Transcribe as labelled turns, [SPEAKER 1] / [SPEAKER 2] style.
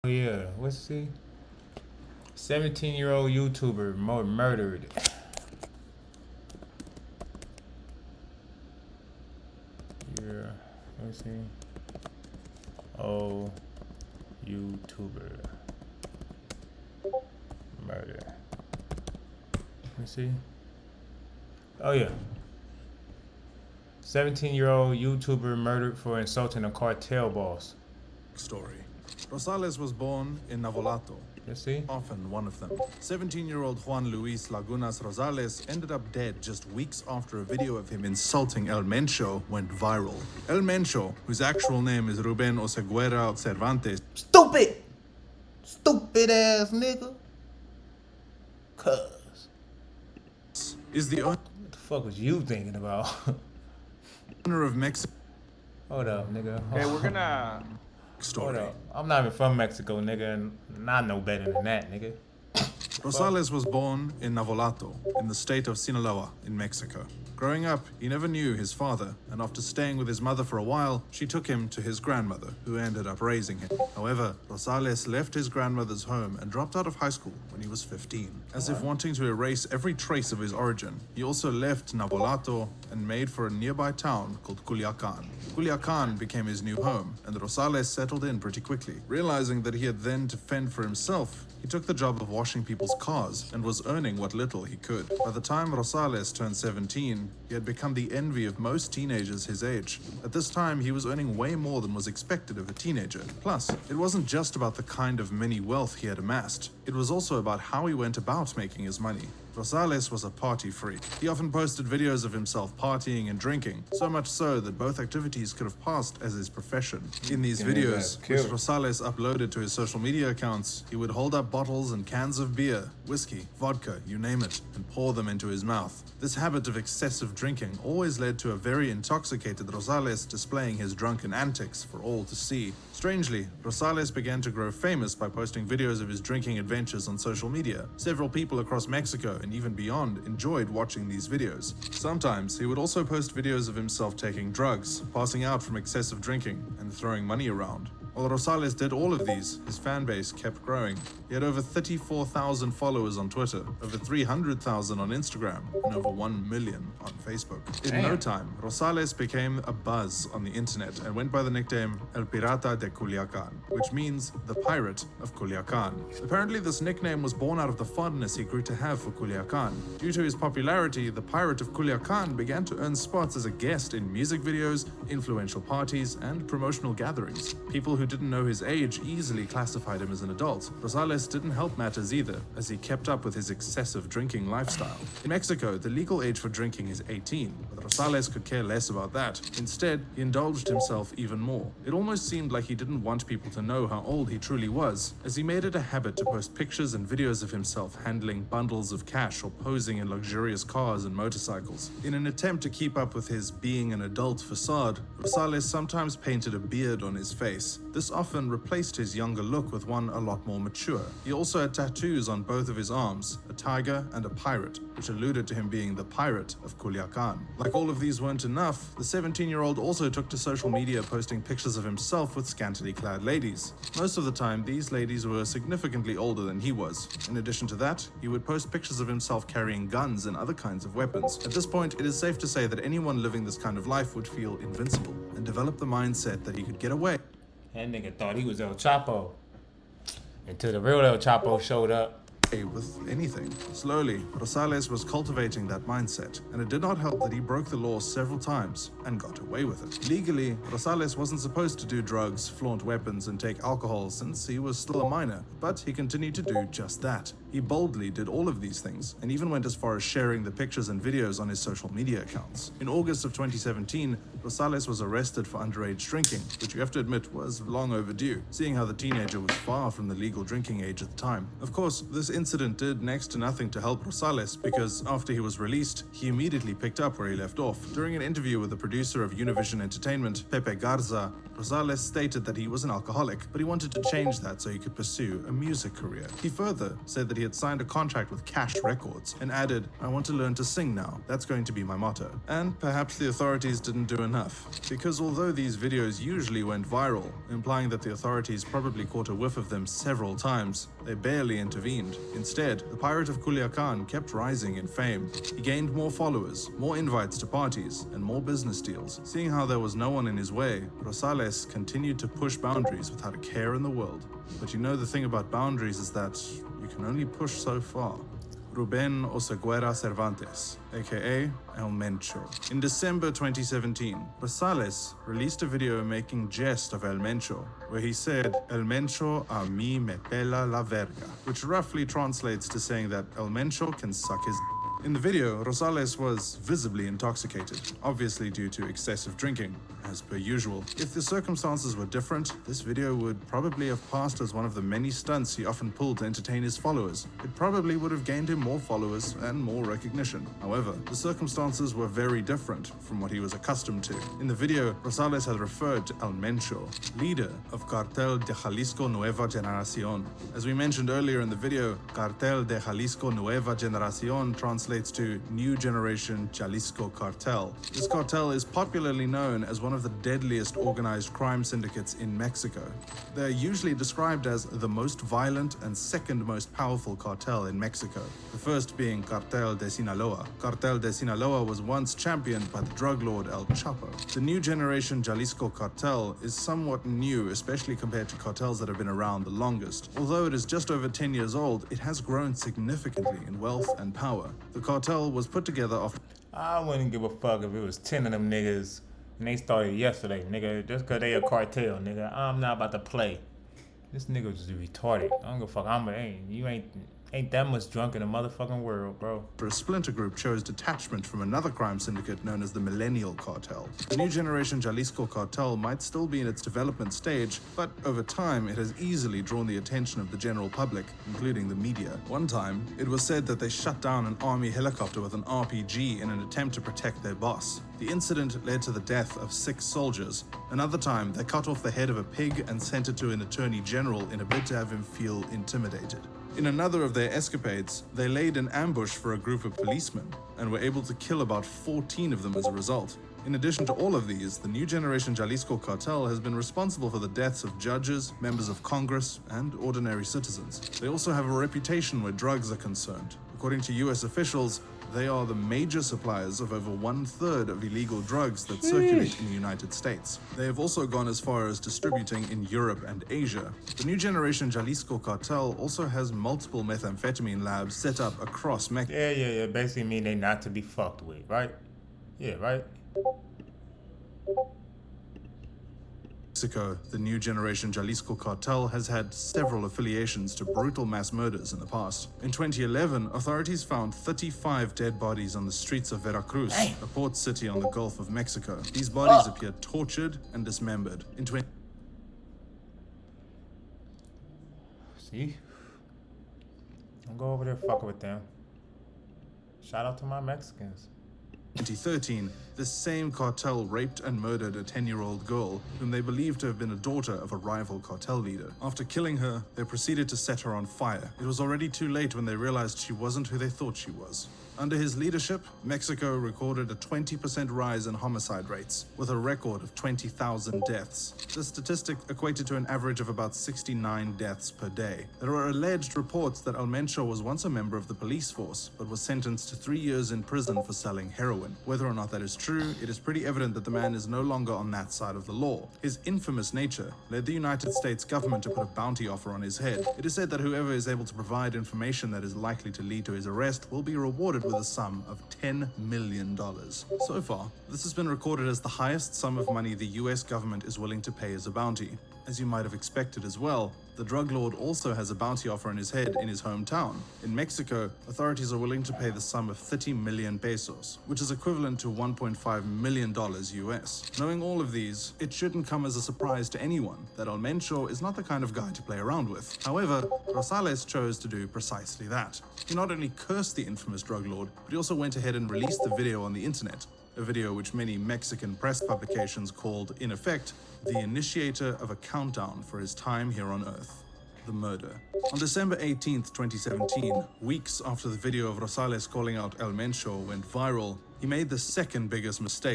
[SPEAKER 1] Yeah, what's he? 17-year-old YouTuber murdered. Yeah, let's see. Oh, YouTuber murder. Let me see. Oh yeah. 17-year-old YouTuber murdered for insulting a cartel boss.
[SPEAKER 2] Story. Rosales was born in Navolato.
[SPEAKER 1] Let's see.
[SPEAKER 2] Often one of them. 17-year-old Juan Luis Lagunas Rosales ended up dead just weeks after a video of him insulting El Mencho went viral. El Mencho, whose actual name is Ruben Oseguera Cervantes,
[SPEAKER 1] Stupid ass nigga. Cuz.
[SPEAKER 2] is the
[SPEAKER 1] What the fuck was you thinking about?
[SPEAKER 2] owner of Mexico.
[SPEAKER 1] Hold up, nigga.
[SPEAKER 3] Okay, we're gonna.
[SPEAKER 2] Story.
[SPEAKER 1] Hold up. I'm not even from Mexico, nigga, and I know better than that, nigga.
[SPEAKER 2] Rosales was born in Navolato, in the state of Sinaloa, in Mexico. Growing up, he never knew his father, and after staying with his mother for a while, she took him to his grandmother, who ended up raising him. However, Rosales left his grandmother's home and dropped out of high school when he was 15. As if wanting to erase every trace of his origin, he also left Navolato and made for a nearby town called Culiacan. Culiacan became his new home, and Rosales settled in pretty quickly. Realizing that he had then to fend for himself, he took the job of washing people's cars and was earning what little he could. By the time Rosales turned 17, he had become the envy of most teenagers his age. At this time, he was earning way more than was expected of a teenager. Plus, it wasn't just about the kind of mini wealth he had amassed. It was also about how he went about making his money. Rosales was a party freak. He often posted videos of himself partying and drinking, so much so that both activities could have passed as his profession. In these videos, which Rosales uploaded to his social media accounts, he would hold up bottles and cans of beer, whiskey, vodka, you name it, and pour them into his mouth. This habit of excessive drinking always led to a very intoxicated Rosales displaying his drunken antics for all to see. Strangely, Rosales began to grow famous by posting videos of his drinking adventures on social media. Several people across Mexico and even beyond enjoyed watching these videos. Sometimes he would also post videos of himself taking drugs, passing out from excessive drinking, and throwing money around. While Rosales did all of these, his fan base kept growing. He had over 34,000 followers on Twitter, over 300,000 on Instagram, and over 1 million on Facebook. In no time, Rosales became a buzz on the internet and went by the nickname El Pirata de Culiacan, which means the Pirate of Culiacan. Apparently, this nickname was born out of the fondness he grew to have for Culiacan. Due to his popularity, the Pirate of Culiacan began to earn spots as a guest in music videos, influential parties, and promotional gatherings. People who didn't know his age easily classified him as an adult. Rosales didn't help matters either, as he kept up with his excessive drinking lifestyle. In Mexico, the legal age for drinking is 18, but Rosales could care less about that. Instead, he indulged himself even more. It almost seemed like he didn't want people to know how old he truly was, as he made it a habit to post pictures and videos of himself handling bundles of cash or posing in luxurious cars and motorcycles. In an attempt to keep up with his being an adult facade, Rosales sometimes painted a beard on his face. This often replaced his younger look with one a lot more mature. He also had tattoos on both of his arms, a tiger and a pirate, which alluded to him being the Pirate of Culiacan. Like all of these weren't enough, the 17-year-old also took to social media posting pictures of himself with scantily clad ladies. Most of the time, these ladies were significantly older than he was. In addition to that, he would post pictures of himself carrying guns and other kinds of weapons. At this point, it is safe to say that anyone living this kind of life would feel invincible and develop the mindset that he could get away.
[SPEAKER 1] That nigga thought he was El Chapo. Until the real El Chapo showed up.
[SPEAKER 2] With anything. Slowly, Rosales was cultivating that mindset, and it did not help that he broke the law several times and got away with it. Legally, Rosales wasn't supposed to do drugs, flaunt weapons, and take alcohol since he was still a minor, but he continued to do just that. He boldly did all of these things, and even went as far as sharing the pictures and videos on his social media accounts. In August of 2017, Rosales was arrested for underage drinking, which you have to admit was long overdue, seeing how the teenager was far from the legal drinking age at the time. Of course, this incident did next to nothing to help Rosales, because after he was released, he immediately picked up where he left off. During an interview with the producer of Univision Entertainment, Pepe Garza, Rosales stated that he was an alcoholic, but he wanted to change that so he could pursue a music career. He further said that he had signed a contract with Cash Records and added, "I want to learn to sing now. That's going to be my motto." And perhaps the authorities didn't do enough, because although these videos usually went viral, implying that the authorities probably caught a whiff of them several times, they barely intervened. Instead, the Pirate of Culiacan kept rising in fame. He gained more followers, more invites to parties, and more business deals. Seeing how there was no one in his way, Rosales continued to push boundaries without a care in the world. But you know the thing about boundaries is that you can only push so far. Ruben Oseguera Cervantes, aka El Mencho. In December 2017, Rosales released a video making jest of El Mencho, where he said, "El Mencho a mí me pela la verga," which roughly translates to saying that El Mencho can suck his. In the video, Rosales was visibly intoxicated, obviously due to excessive drinking, as per usual. If the circumstances were different, this video would probably have passed as one of the many stunts he often pulled to entertain his followers. It probably would have gained him more followers and more recognition. However, the circumstances were very different from what he was accustomed to. In the video, Rosales had referred to El Mencho, leader of Cartel de Jalisco Nueva Generación. As we mentioned earlier in the video, Cartel de Jalisco Nueva Generación translates to New Generation Jalisco Cartel. This cartel is popularly known as one of the deadliest organized crime syndicates in Mexico. They're usually described as the most violent and second most powerful cartel in Mexico, the first being Cartel de Sinaloa. Cartel de Sinaloa was once championed by the drug lord El Chapo. The New Generation Jalisco Cartel is somewhat new, especially compared to cartels that have been around the longest. Although it is just over 10 years old, it has grown significantly in wealth and power. The cartel was put together after...
[SPEAKER 1] I wouldn't give a fuck if it was 10 of them niggas and they started yesterday, nigga. Just cause they a cartel, nigga. I'm not about to play. This nigga was just retarded. I don't give a fuck. You ain't that much drunk in the motherfucking world, bro.
[SPEAKER 2] A splinter group chose detachment from another crime syndicate known as the Millennial Cartel. The New Generation Jalisco Cartel might still be in its development stage, but over time it has easily drawn the attention of the general public, including the media. One time, it was said that they shut down an army helicopter with an RPG in an attempt to protect their boss. The incident led to the death of 6 soldiers. Another time, they cut off the head of a pig and sent it to an attorney general in a bid to have him feel intimidated. In another of their escapades, they laid an ambush for a group of policemen and were able to kill about 14 of them as a result. In addition to all of these, the New Generation Jalisco Cartel has been responsible for the deaths of judges, members of Congress, and ordinary citizens. They also have a reputation where drugs are concerned. According to US officials, they are the major suppliers of over 1/3 of illegal drugs that circulate in the United States. They have also gone as far as distributing in Europe and Asia. The New Generation Jalisco Cartel also has multiple methamphetamine labs set up across Mexico.
[SPEAKER 1] Yeah. Basically mean they not to be fucked with, right? Yeah, right?
[SPEAKER 2] Mexico, the New Generation Jalisco Cartel has had several affiliations to brutal mass murders in the past. In 2011, authorities found 35 dead bodies on the streets of Veracruz, a port city on the Gulf of Mexico. These bodies appeared tortured and dismembered.
[SPEAKER 1] See? Don't go over there fucking with them. Shout out to my Mexicans.
[SPEAKER 2] 2013, this same cartel raped and murdered a 10-year-old girl whom they believed to have been a daughter of a rival cartel leader. After killing her, they proceeded to set her on fire. It was already too late when they realized she wasn't who they thought she was. Under his leadership, Mexico recorded a 20% rise in homicide rates, with a record of 20,000 deaths. The statistic equated to an average of about 69 deaths per day. There are alleged reports that El Mencho was once a member of the police force, but was sentenced to 3 years in prison for selling heroin. Whether or not that is true, it is pretty evident that the man is no longer on that side of the law. His infamous nature led the United States government to put a bounty offer on his head. It is said that whoever is able to provide information that is likely to lead to his arrest will be rewarded with a sum of $10 million. So far, this has been recorded as the highest sum of money the US government is willing to pay as a bounty. As you might have expected as well, the drug lord also has a bounty offer on his head in his hometown. In Mexico, authorities are willing to pay the sum of 30 million pesos, which is equivalent to $1.5 million US. Knowing all of these, it shouldn't come as a surprise to anyone that El Mencho is not the kind of guy to play around with. However, Rosales chose to do precisely that. He not only cursed the infamous drug lord, but he also went ahead and released the video on the internet. a video which many Mexican press publications called, in effect, the initiator of a countdown for his time here on Earth. The murder. On December 18th, 2017, weeks after the video of Rosales calling out El Mencho went viral, he made the second biggest mistake